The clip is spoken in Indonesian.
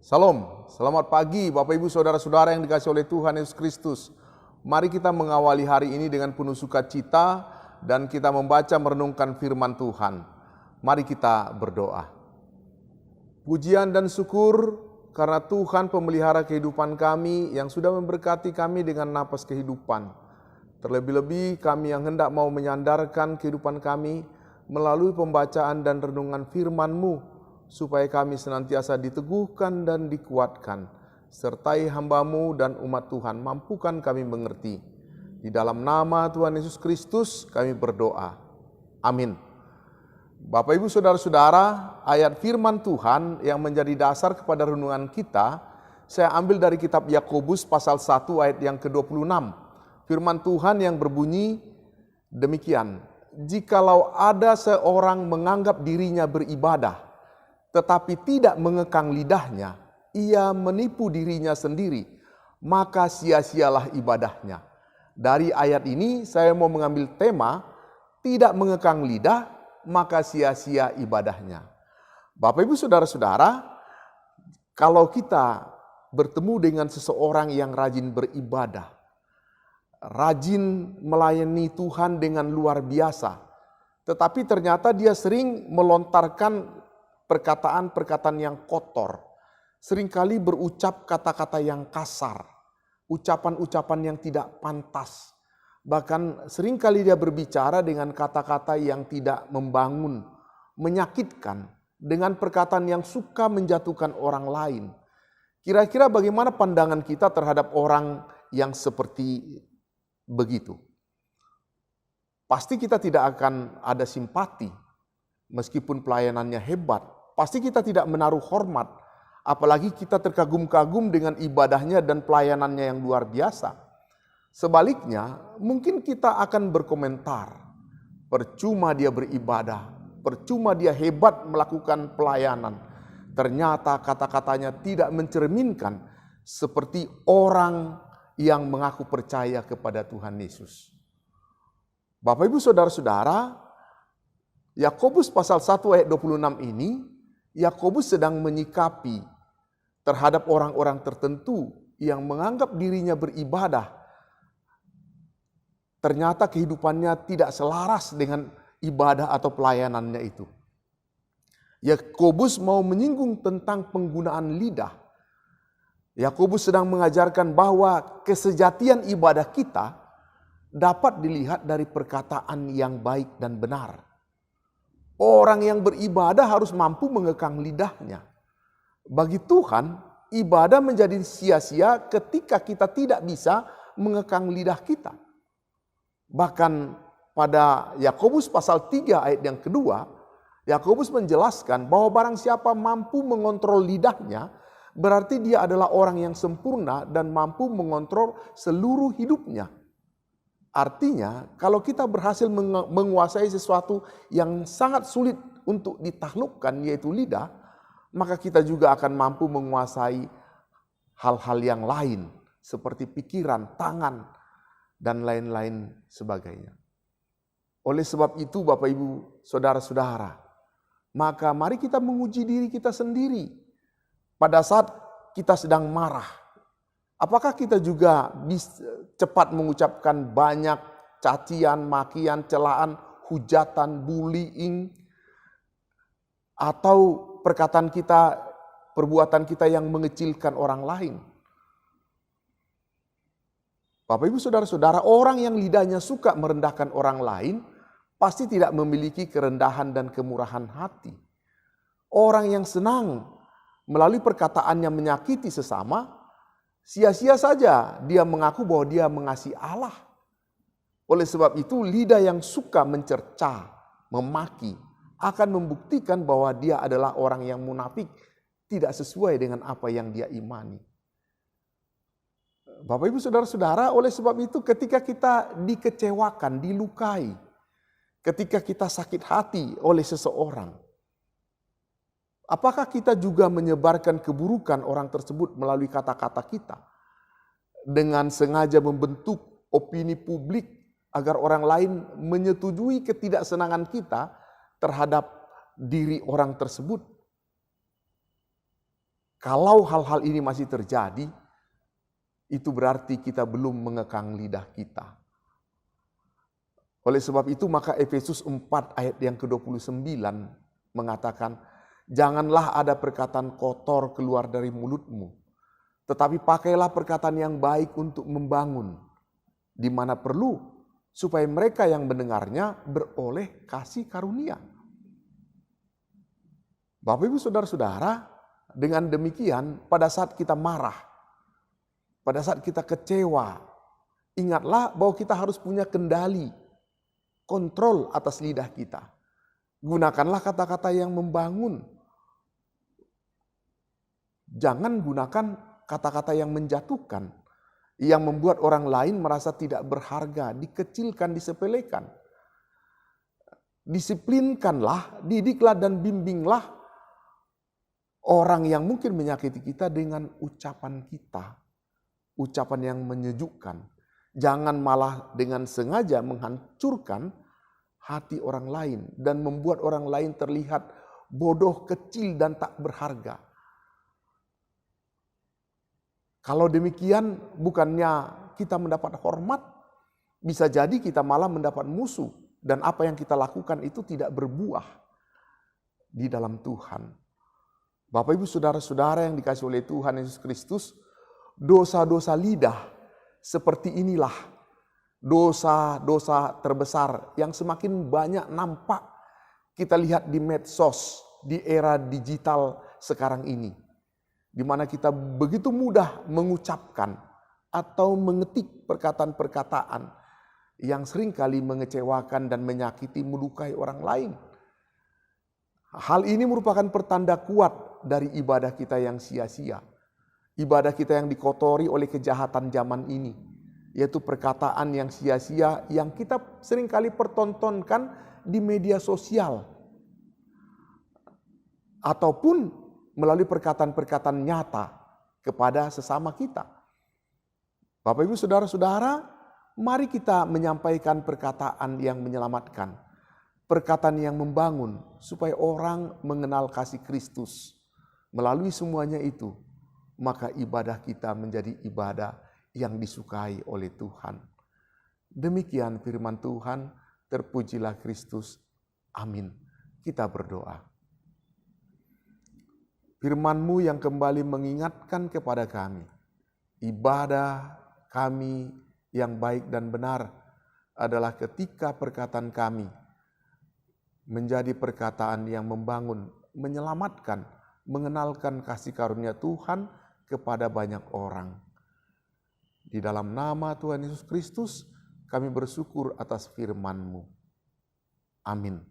Salam, selamat pagi Bapak Ibu Saudara-saudara yang dikasihi oleh Tuhan Yesus Kristus. Mari kita mengawali hari ini dengan penuh sukacita dan kita membaca merenungkan firman Tuhan. Mari kita berdoa. Pujian dan syukur karena Tuhan pemelihara kehidupan kami yang sudah memberkati kami dengan napas kehidupan. Terlebih-lebih kami yang hendak mau menyandarkan kehidupan kami melalui pembacaan dan renungan firman-Mu, supaya kami senantiasa diteguhkan dan dikuatkan. Sertai hamba-Mu dan umat Tuhan, mampukan kami mengerti. Di dalam nama Tuhan Yesus Kristus kami berdoa. Amin. Bapak Ibu Saudara-saudara, ayat firman Tuhan yang menjadi dasar kepada renungan kita, saya ambil dari kitab Yakobus pasal 1 ayat yang ke-26. Firman Tuhan yang berbunyi demikian, "Jikalau ada seorang menganggap dirinya beribadah, tetapi tidak mengekang lidahnya, ia menipu dirinya sendiri, maka sia-sialah ibadahnya." Dari ayat ini saya mau mengambil tema, tidak mengekang lidah, maka sia-sia ibadahnya. Bapak Ibu Saudara-saudara, kalau kita bertemu dengan seseorang yang rajin beribadah, rajin melayani Tuhan dengan luar biasa, tetapi ternyata dia sering melontarkan perkataan-perkataan yang kotor, seringkali berucap kata-kata yang kasar, ucapan-ucapan yang tidak pantas, bahkan seringkali dia berbicara dengan kata-kata yang tidak membangun, menyakitkan, dengan perkataan yang suka menjatuhkan orang lain. Kira-kira bagaimana pandangan kita terhadap orang yang seperti begitu? Pasti kita tidak akan ada simpati, meskipun pelayanannya hebat. Pasti kita tidak menaruh hormat, apalagi kita terkagum-kagum dengan ibadahnya dan pelayanannya yang luar biasa. Sebaliknya, mungkin kita akan berkomentar, percuma dia beribadah, percuma dia hebat melakukan pelayanan. Ternyata kata-katanya tidak mencerminkan seperti orang yang mengaku percaya kepada Tuhan Yesus. Bapak Ibu Saudara-saudara, Yakobus pasal 1 ayat 26 ini, Yakobus sedang menyikapi terhadap orang-orang tertentu yang menganggap dirinya beribadah. Ternyata kehidupannya tidak selaras dengan ibadah atau pelayanannya itu. Yakobus mau menyinggung tentang penggunaan lidah. Yakobus sedang mengajarkan bahwa kesejatian ibadah kita dapat dilihat dari perkataan yang baik dan benar. Orang yang beribadah harus mampu mengekang lidahnya. Bagi Tuhan, ibadah menjadi sia-sia ketika kita tidak bisa mengekang lidah kita. Bahkan pada Yakobus pasal 3 ayat yang kedua, Yakobus menjelaskan bahwa barang siapa mampu mengontrol lidahnya, berarti dia adalah orang yang sempurna dan mampu mengontrol seluruh hidupnya. Artinya, kalau kita berhasil menguasai sesuatu yang sangat sulit untuk ditaklukkan, yaitu lidah, maka kita juga akan mampu menguasai hal-hal yang lain, seperti pikiran, tangan, dan lain-lain sebagainya. Oleh sebab itu, Bapak Ibu, Saudara-saudara, maka mari kita menguji diri kita sendiri. Pada saat kita sedang marah, apakah kita juga cepat mengucapkan banyak cacian, makian, celaan, hujatan, bullying, atau perkataan kita, perbuatan kita yang mengecilkan orang lain? Bapak Ibu Saudara-saudara, orang yang lidahnya suka merendahkan orang lain pasti tidak memiliki kerendahan dan kemurahan hati. Orang yang senang melalui perkataannya menyakiti sesama, sia-sia saja dia mengaku bahwa dia mengasihi Allah. Oleh sebab itu, lidah yang suka mencerca, memaki, akan membuktikan bahwa dia adalah orang yang munafik, tidak sesuai dengan apa yang dia imani. Bapak Ibu Saudara-saudara, oleh sebab itu ketika kita dikecewakan, dilukai, ketika kita sakit hati oleh seseorang, apakah kita juga menyebarkan keburukan orang tersebut melalui kata-kata kita? Dengan sengaja membentuk opini publik agar orang lain menyetujui ketidaksenangan kita terhadap diri orang tersebut. Kalau hal-hal ini masih terjadi, itu berarti kita belum mengekang lidah kita. Oleh sebab itu maka Efesus 4 ayat yang ke-29 mengatakan, janganlah ada perkataan kotor keluar dari mulutmu, tetapi pakailah perkataan yang baik untuk membangun, di mana perlu, supaya mereka yang mendengarnya beroleh kasih karunia. Bapak Ibu Saudara-saudara, dengan demikian pada saat kita marah, pada saat kita kecewa, ingatlah bahwa kita harus punya kendali, kontrol atas lidah kita. Gunakanlah kata-kata yang membangun. Jangan gunakan kata-kata yang menjatuhkan, yang membuat orang lain merasa tidak berharga, dikecilkan, disepelekan. Disiplinkanlah, didiklah dan bimbinglah orang yang mungkin menyakiti kita dengan ucapan kita. Ucapan yang menyejukkan. Jangan malah dengan sengaja menghancurkan hati orang lain dan membuat orang lain terlihat bodoh, kecil, dan tak berharga. Kalau demikian, bukannya kita mendapat hormat, bisa jadi kita malah mendapat musuh, dan apa yang kita lakukan itu tidak berbuah di dalam Tuhan. Bapak Ibu Saudara-saudara yang dikasihi oleh Tuhan Yesus Kristus, dosa-dosa lidah seperti inilah dosa-dosa terbesar yang semakin banyak nampak kita lihat di medsos, di era digital sekarang ini. Di mana kita begitu mudah mengucapkan atau mengetik perkataan-perkataan yang seringkali mengecewakan dan menyakiti, melukai orang lain. Hal ini merupakan pertanda kuat dari ibadah kita yang sia-sia. Ibadah kita yang dikotori oleh kejahatan zaman ini, yaitu perkataan yang sia-sia yang kita seringkali pertontonkan di media sosial. Ataupun melalui perkataan-perkataan nyata kepada sesama kita. Bapak Ibu Saudara-saudara, mari kita menyampaikan perkataan yang menyelamatkan. Perkataan yang membangun supaya orang mengenal kasih Kristus. Melalui semuanya itu, maka ibadah kita menjadi ibadah yang disukai oleh Tuhan. Demikian firman Tuhan, terpujilah Kristus. Amin. Kita berdoa. Firman-Mu yang kembali mengingatkan kepada kami, ibadah kami yang baik dan benar adalah ketika perkataan kami menjadi perkataan yang membangun, menyelamatkan, mengenalkan kasih karunia Tuhan kepada banyak orang. Di dalam nama Tuhan Yesus Kristus, kami bersyukur atas firman-Mu. Amin.